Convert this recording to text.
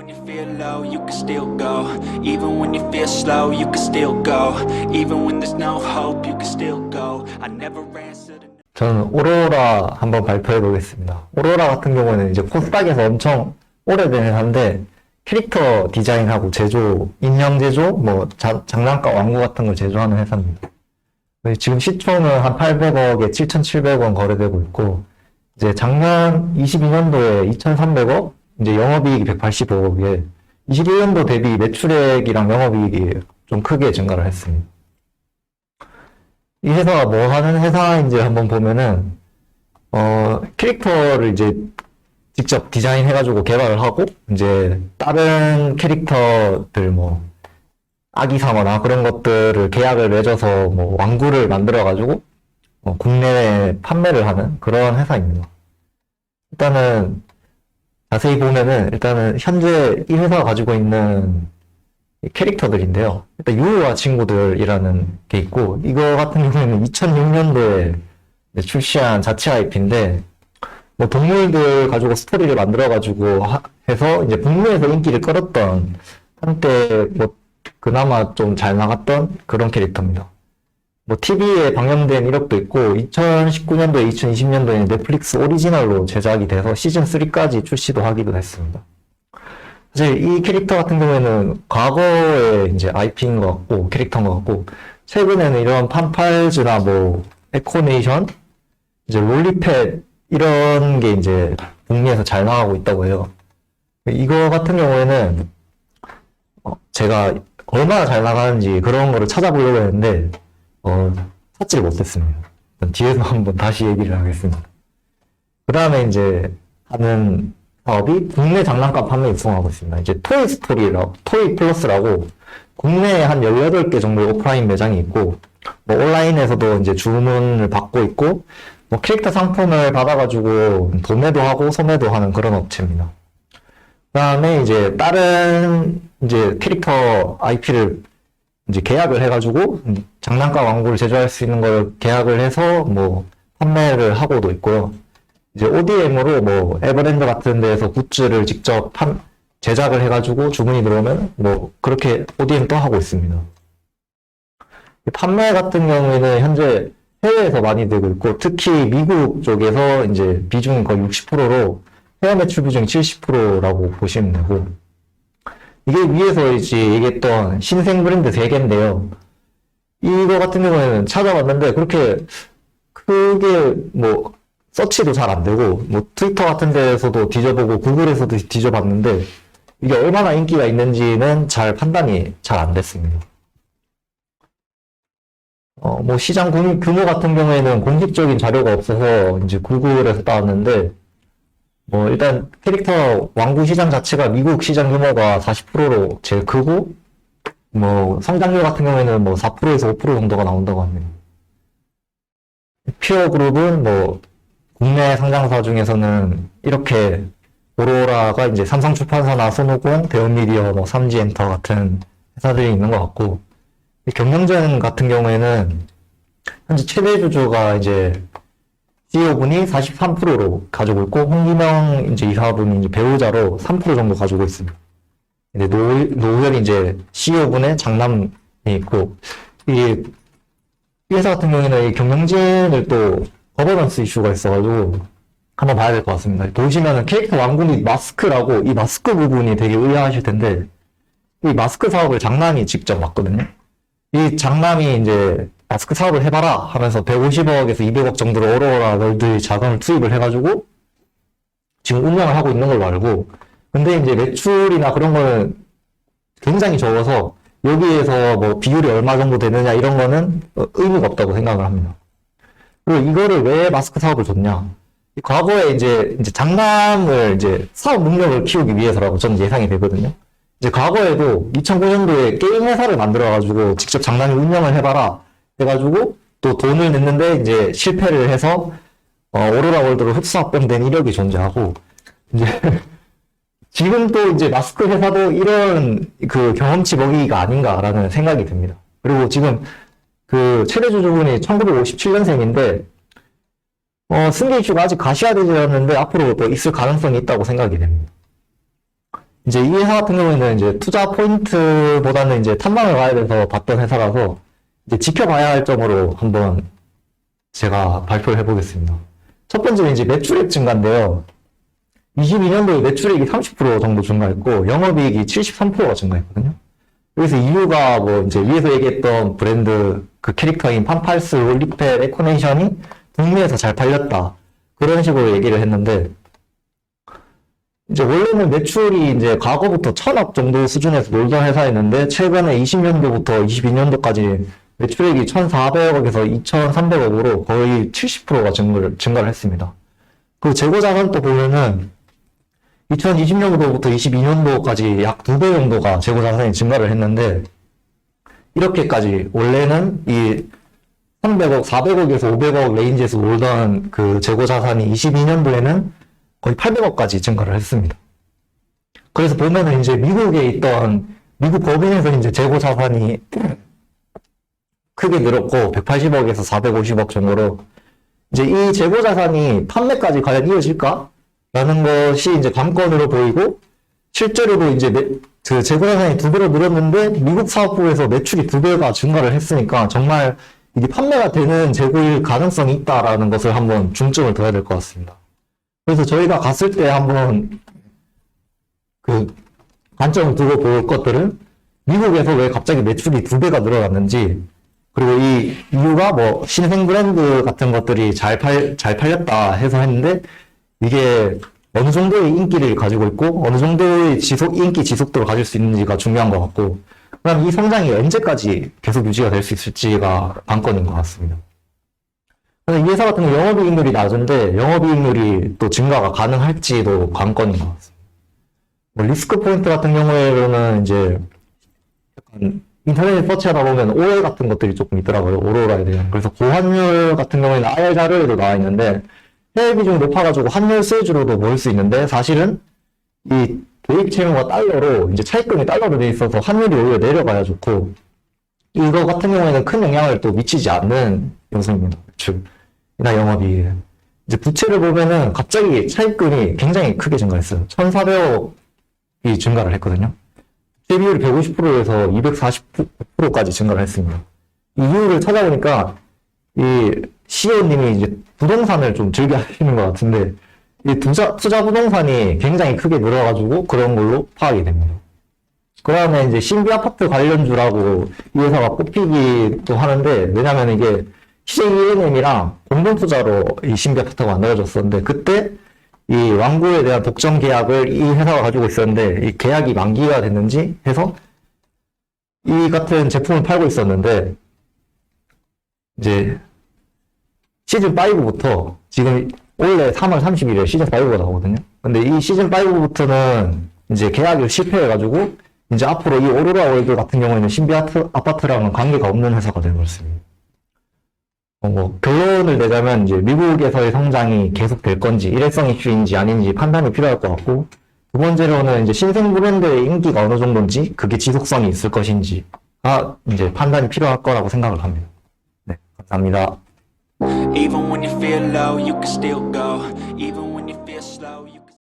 when you feel low, you can still go. Even when you feel slow, you can still go. Even when there's no hope, you can still go. I never answer to... 저는 오로라 한번 발표해 보겠습니다. 오로라 같은 경우는 이제 코스닥에서 엄청 오래된 회사인데 캐릭터 디자인하고 제조, 인형 제조, 뭐 장난감 왕구 같은 걸 제조하는 회사입니다. 지금 시총은 한 800억에 7,700원 거래되고 있고, 이제 작년 22년도에 2,300억, 이제 영업이익이 185억에 21년도 대비 매출액이랑 영업이익이 좀 크게 증가를 했습니다. 이 회사가 뭐 하는 회사인지 한번 보면은, 캐릭터를 이제 직접 디자인해가지고 개발을 하고, 이제 다른 캐릭터들 뭐, 아기상어나 그런 것들을 계약을 맺어서 뭐 왕구를 만들어가지고, 국내에 판매를 하는 그런 회사입니다. 일단은, 자세히 보면은, 일단은 현재 이 회사가 가지고 있는 캐릭터들인데요. 일단 유우와 친구들이라는 게 있고, 이거 같은 경우에는 2006년도에 출시한 자체 IP인데, 뭐 동물들 가지고 스토리를 만들어가지고 해서 이제 북미에서 인기를 끌었던 한때 뭐 그나마 좀 잘 나갔던 그런 캐릭터입니다. 뭐 TV에 방영된 이력도 있고 2019년도에 2020년도에 넷플릭스 오리지널로 제작이 돼서 시즌 3까지 출시도 하기도 했습니다. 사실 이 캐릭터 같은 경우에는 과거에 이제 IP인 것 같고 캐릭터인 것 같고 최근에는 이런 판팔즈나 뭐 에코네이션, 이제 롤리팻 이런 게 이제 북미에서 잘 나가고 있다고 해요. 이거 같은 경우에는 제가 얼마나 잘 나가는지 그런 거를 찾아보려고 했는데 찾지를 못했습니다. 뒤에서 한번 다시 얘기를 하겠습니다. 그 다음에 이제 하는 사업이 국내 장난감 판매 육성하고 있습니다. 이제 토이 플러스라고 국내에 한 18개 정도의 오프라인 매장이 있고 뭐 온라인에서도 이제 주문을 받고 있고 뭐 캐릭터 상품을 받아가지고 도매도 하고 소매도 하는 그런 업체입니다. 그 다음에 이제 다른 이제 캐릭터 IP를 이제 계약을 해가지고 장난감 왕구를 제조할 수 있는 걸 계약을 해서 뭐 판매를 하고도 있고요. 이제 ODM으로 뭐 에버랜드 같은 데에서 굿즈를 직접 제작을 해가지고 주문이 들어오면 뭐 그렇게 ODM 또 하고 있습니다. 판매 같은 경우에는 현재 해외에서 많이 되고 있고 특히 미국 쪽에서 이제 비중이 거의 60%로 해외 매출 비중이 70%라고 보시면 되고 이게 위에서 이제 얘기했던 신생 브랜드 3개인데요. 이거 같은 경우에는 찾아봤는데 그렇게 크게 뭐 서치도 잘 안 되고 뭐 트위터 같은 데에서도 뒤져보고 구글에서도 뒤져봤는데 이게 얼마나 인기가 있는지는 잘 판단이 잘 안 됐습니다. 뭐 시장 규모 같은 경우에는 공식적인 자료가 없어서 이제 구글에서 따왔는데 뭐 일단 캐릭터 왕구 시장 자체가 미국 시장 규모가 40%로 제일 크고 뭐 성장률 같은 경우에는 뭐 4%에서 5% 정도가 나온다고 합니다. 퓨어 그룹은 뭐 국내 상장사 중에서는 이렇게 오로라가 이제 삼성출판사나 손오공, 대원미디어, 뭐 삼지엔터 같은 회사들이 있는 것 같고 경영전 같은 경우에는 현재 최대 주주가 이제 CEO분이 43%로 가지고 있고 홍기명 이제 이사분이 이제 배우자로 3% 정도 가지고 있습니다. 근데 노후현이 이제 CEO분의 장남이 있고 이 회사 같은 경우에는 이 경영진을 또 거버넌스 이슈가 있어가지고 한번 봐야 될 것 같습니다. 보시면은 캐릭터 왕군이 마스크라고 이 마스크 부분이 되게 의아하실 텐데 이 마스크 사업을 장남이 직접 맡거든요. 이 장남이 이제 마스크 사업을 해봐라 하면서 150억에서 200억 정도로 오로라 월드의 자금을 투입을 해가지고 지금 운영을 하고 있는 걸로 알고 근데 이제 매출이나 그런 거는 굉장히 적어서 여기에서 뭐 비율이 얼마 정도 되느냐 이런 거는 의미가 없다고 생각을 합니다. 그리고 이거를 왜 마스크 사업을 줬냐? 과거에 이제 장남을 이제 사업 능력을 키우기 위해서라고 저는 예상이 되거든요. 이제 과거에도 2009년도에 게임 회사를 만들어가지고 직접 장남이 운영을 해봐라 해가지고 또 돈을 냈는데 이제 실패를 해서 오로라 월드로 흡수합병된 이력이 존재하고 이제 지금 또 이제 마스크 회사도 이런 그 경험치 먹이기가 아닌가라는 생각이 듭니다. 그리고 지금 그 최대 주주분이 1957년생인데 승계 이슈가 아직 가시화되지 않았는데 앞으로 또 있을 가능성이 있다고 생각이 됩니다. 이제 이 회사 같은 경우에는 이제 투자 포인트보다는 이제 탐방을 가야 돼서 봤던 회사라서 이제 지켜봐야 할 점으로 한번 제가 발표를 해보겠습니다. 첫 번째는 이제 매출액 증가인데요. 22년도에 매출액이 30% 정도 증가했고 영업이익이 73%가 증가했거든요. 여기서 이유가 뭐 이제 위에서 얘기했던 브랜드 그 캐릭터인 팜팔스, 롤리펠, 에코네이션이 북미에서 잘 팔렸다. 그런 식으로 얘기를 했는데 이제 원래는 매출이 이제 과거부터 1000억 정도 수준에서 놀던 회사였는데 최근에 20년도부터 22년도까지 매출액이 1,400억에서 2,300억으로 거의 70%가 증가를 했습니다. 그리고 재고 자산도 보면은 2020년도부터 22년도까지 약 2배 정도가 재고 자산이 증가를 했는데 이렇게까지 원래는 이 300억, 400억에서 500억 레인지에서 놀던 그 재고 자산이 22년도에는 거의 800억까지 증가를 했습니다. 그래서 보면은 이제 미국에 있던 미국 법인에서 이제 재고 자산이 크게 늘었고 180억에서 450억 정도로 이제 이 재고 자산이 판매까지 과연 이어질까? 라는 것이 이제 관건으로 보이고 실제로도 이제 그 재고 자산이 2배로 늘었는데 미국 사업부에서 매출이 2배가 증가를 했으니까 정말 이게 판매가 되는 재고일 가능성이 있다라는 것을 한번 중점을 둬야 될 것 같습니다. 그래서 저희가 갔을 때 한번 그 관점을 두고 볼 것들은 미국에서 왜 갑자기 매출이 2배가 늘어났는지 그리고 이 이유가 뭐 신생 브랜드 같은 것들이 잘 팔렸다 해서 했는데 이게 어느 정도의 인기를 가지고 있고 어느 정도의 인기 지속도를 가질 수 있는지가 중요한 것 같고 그럼 이 성장이 언제까지 계속 유지가 될 수 있을지가 관건인 것 같습니다. 이 회사 같은 경우 영업이익률이 낮은데 영업이익률이 또 증가가 가능할지도 관건인 것 같습니다. 뭐 리스크 포인트 같은 경우에는 이제 약간 인터넷에 서치하다 보면 오해 같은 것들이 조금 있더라고요. 오로라에 대한. 그래서 고환율 같은 경우에는 IR 자료에도 나와 있는데 해외 비중이 높아가지고 환율 수혜주로도 보일 수 있는데 사실은 이 대입 채무가 달러로 이제 차입금이 달러로 돼 있어서 환율이 오히려 내려가야 좋고 이거 같은 경우에는 큰 영향을 또 미치지 않는 요소입니다. 매출이나 영업이익. 이제 부채를 보면은 갑자기 차입금이 굉장히 크게 증가했어요. 1,400억이 증가를 했거든요. 부채 비율이 150%에서 240%까지 증가를 했습니다. 이 이유를 찾아보니까 이 CEO님이 이제 부동산을 좀 즐겨 하시는 것 같은데 이 투자 부동산이 굉장히 크게 늘어가지고 그런 걸로 파악이 됩니다. 그 다음에 이제 신비 아파트 관련주라고 이 회사가 꼽히기도 하는데 왜냐면 이게 CJENM이랑 공동투자로 이 신비 아파트가 만들어졌었는데 그때 이 왕구에 대한 독점 계약을 이 회사가 가지고 있었는데 이 계약이 만기가 됐는지 해서 이 같은 제품을 팔고 있었는데 이제 시즌5부터 지금 원래 3월 30일에 시즌5가 나오거든요. 근데 이 시즌5부터는 이제 계약이 실패해가지고 이제 앞으로 이 오로라 월드 같은 경우에는 신비 아파트랑은 관계가 없는 회사가 되어버렸습니다. 뭐 결론을 내자면 이제 미국에서의 성장이 계속될 건지 일회성 이슈인지 아닌지 판단이 필요할 것 같고 두 번째로는 이제 신생 브랜드의 인기가 어느 정도인지 그게 지속성이 있을 것인지가 이제 판단이 필요할 거라고 생각을 합니다. 네, 감사합니다. Even when you feel low, you can still go. Even